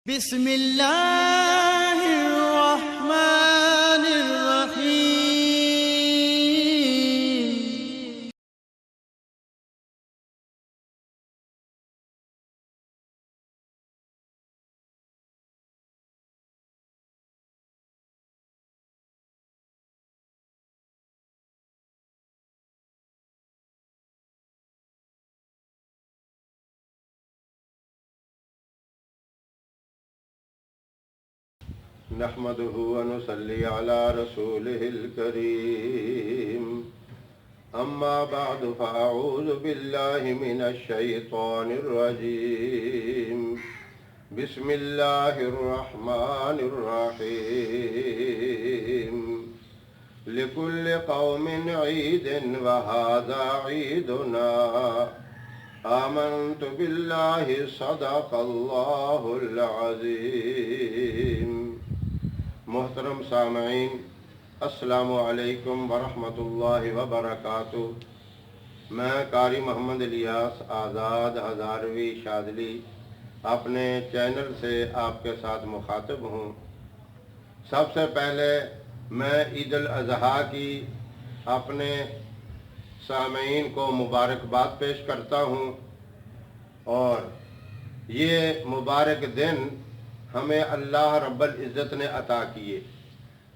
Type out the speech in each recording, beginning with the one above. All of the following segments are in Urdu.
بسم اللہ الرحمن الرحیم۔ نحمده ونصلي على رسوله الكريم أما بعد فأعوذ بالله من الشيطان الرجيم بسم الله الرحمن الرحيم لكل قوم عيد وهذا عيدنا آمنت بالله صدق الله العظيم۔ محترم سامعین، السلام علیکم ورحمۃ اللہ وبرکاتہ۔ میں قاری محمد الیاس آزاد ہزاروی شاذلی اپنے چینل سے آپ کے ساتھ مخاطب ہوں۔ سب سے پہلے میں عید الاضحیٰ کی اپنے سامعین کو مبارکباد پیش کرتا ہوں، اور یہ مبارک دن ہمیں اللہ رب العزت نے عطا کیے،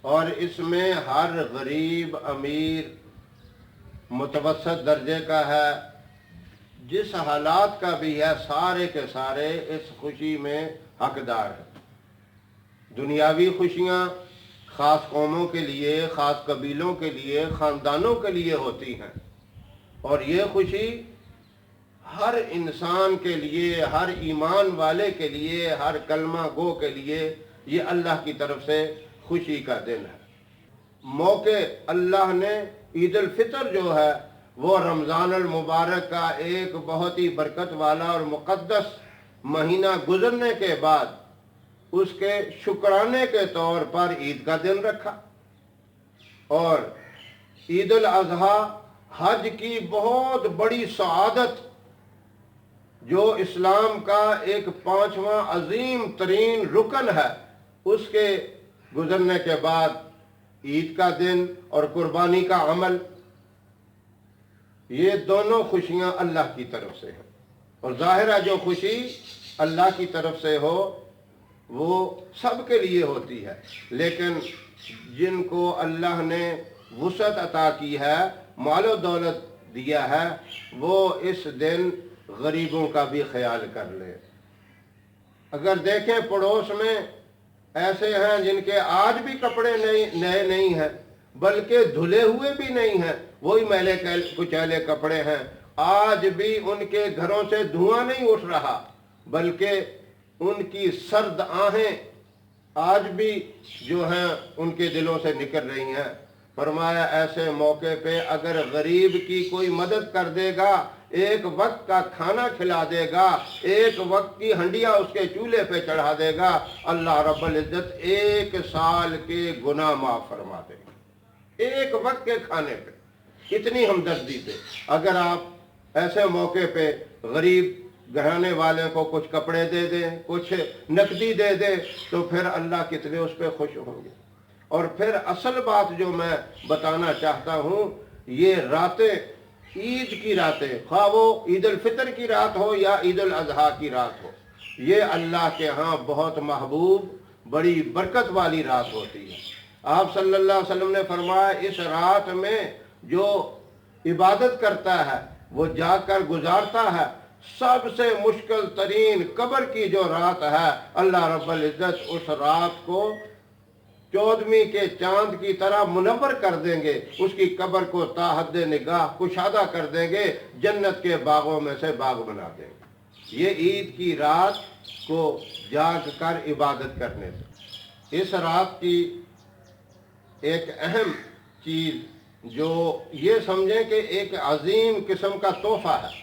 اور اس میں ہر غریب، امیر، متوسط درجے کا ہے، جس حالات کا بھی ہے، سارے کے سارے اس خوشی میں حقدار ہیں۔ دنیاوی خوشیاں خاص قوموں کے لیے، خاص قبیلوں کے لیے، خاندانوں کے لیے ہوتی ہیں، اور یہ خوشی ہر انسان کے لیے، ہر ایمان والے کے لیے، ہر کلمہ گو کے لیے یہ اللہ کی طرف سے خوشی کا دن ہے۔ موقع اللہ نے عید الفطر جو ہے وہ رمضان المبارک کا ایک بہت ہی برکت والا اور مقدس مہینہ گزرنے کے بعد اس کے شکرانے کے طور پر عید کا دن رکھا، اور عید الاضحیٰ حج کی بہت بڑی سعادت، جو اسلام کا ایک 5واں عظیم ترین رکن ہے، اس کے گزرنے کے بعد عید کا دن اور قربانی کا عمل، یہ دونوں خوشیاں اللہ کی طرف سے ہیں، اور ظاہر ہے جو خوشی اللہ کی طرف سے ہو وہ سب کے لیے ہوتی ہے، لیکن جن کو اللہ نے وسعت عطا کی ہے، مال و دولت دیا ہے، وہ اس دن غریبوں کا بھی خیال کر لے۔ اگر دیکھیں پڑوس میں ایسے ہیں جن کے آج بھی کپڑے نئے نہیں ہیں، بلکہ دھلے ہوئے بھی نہیں ہیں، وہی میلے کچیلے کپڑے ہیں، آج بھی ان کے گھروں سے دھواں نہیں اٹھ رہا، بلکہ ان کی سرد آہیں آج بھی جو ہیں ان کے دلوں سے نکل رہی ہیں۔ فرمایا ایسے موقع پہ اگر غریب کی کوئی مدد کر دے گا، ایک وقت کا کھانا کھلا دے گا، ایک وقت کی ہنڈیاں اس کے چولہے پہ چڑھا دے گا، اللہ رب العزت 1 سال کے گناہ معاف فرما دے گا، ایک وقت کے کھانے پہ، اتنی ہمدردی پہ۔ اگر آپ ایسے موقع پہ غریب گھرانے والے کو کچھ کپڑے دے دیں، کچھ نقدی دے دیں، تو پھر اللہ کتنے اس پہ خوش ہوں گے۔ اور پھر اصل بات جو میں بتانا چاہتا ہوں، یہ راتیں، عید کی راتیں، خواہ وہ عید الفطر کی رات ہو یا عید الاضحیٰ کی رات ہو، یہ اللہ کے ہاں بہت محبوب، بڑی برکت والی رات ہوتی ہے۔ آپ صلی اللہ علیہ وسلم نے فرمایا اس رات میں جو عبادت کرتا ہے، وہ جا کر گزارتا ہے، سب سے مشکل ترین قبر کی جو رات ہے، اللہ رب العزت اس رات کو 14ویں کے چاند کی طرح منور کر دیں گے، اس کی قبر کو تا حد نگاہ کشادہ کر دیں گے، جنت کے باغوں میں سے باغ بنا دیں گے۔ یہ عید کی رات کو جاگ کر عبادت کرنے سے، اس رات کی ایک اہم چیز جو یہ سمجھیں کہ ایک عظیم قسم کا تحفہ ہے،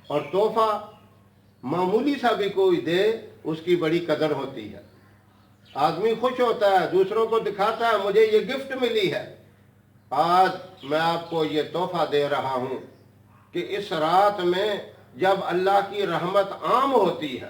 اور تحفہ معمولی سا بھی کوئی دے اس کی بڑی قدر ہوتی ہے۔ آدمی خوش ہوتا ہے، دوسروں کو دکھاتا ہے مجھے یہ گفٹ ملی ہے۔ آج میں آپ کو یہ تحفہ دے رہا ہوں کہ اس رات میں جب اللہ کی رحمت عام ہوتی ہے،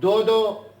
2-2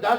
10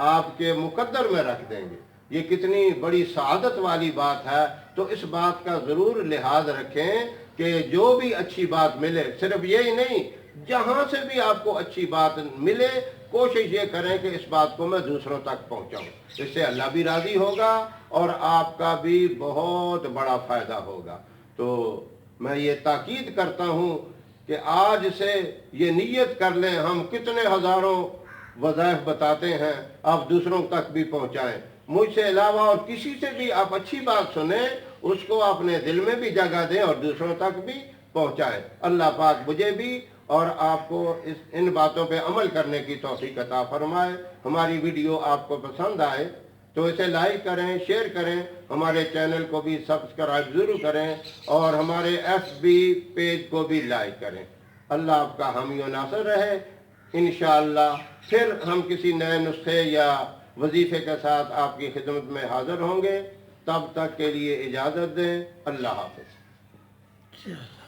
آپ کے مقدر میں رکھ دیں گے۔ یہ کتنی بڑی سعادت والی بات ہے، تو اس بات کا ضرور لحاظ رکھیں کہ جو بھی اچھی بات ملے، صرف یہی نہیں، جہاں سے بھی آپ کو اچھی بات ملے کوشش یہ کریں کہ اس بات کو میں دوسروں تک پہنچاؤں، اس سے اللہ بھی راضی ہوگا اور آپ کا بھی بہت بڑا فائدہ ہوگا۔ تو میں یہ تاکید کرتا ہوں کہ آج سے یہ نیت کر لیں، ہم کتنے ہزاروں وظائف بتاتے ہیں، آپ دوسروں تک بھی پہنچائیں، مجھ سے علاوہ اور کسی سے بھی آپ اچھی بات سنیں، اس کو اپنے دل میں بھی جگہ دیں اور دوسروں تک بھی پہنچائیں۔ اللہ پاک مجھے بھی اور آپ کو ان باتوں پہ عمل کرنے کی توفیق عطا فرمائے۔ ہماری ویڈیو آپ کو پسند آئے تو اسے لائک کریں، شیئر کریں، ہمارے چینل کو بھی سبسکرائب ضرور کریں اور ہمارے FB پیج کو بھی لائک کریں۔ اللہ آپ کا حامی و ناصر رہے۔ انشاءاللہ پھر ہم کسی نئے نسخے یا وظیفے کے ساتھ آپ کی خدمت میں حاضر ہوں گے۔ تب تک کے لیے اجازت دیں۔ اللہ حافظ۔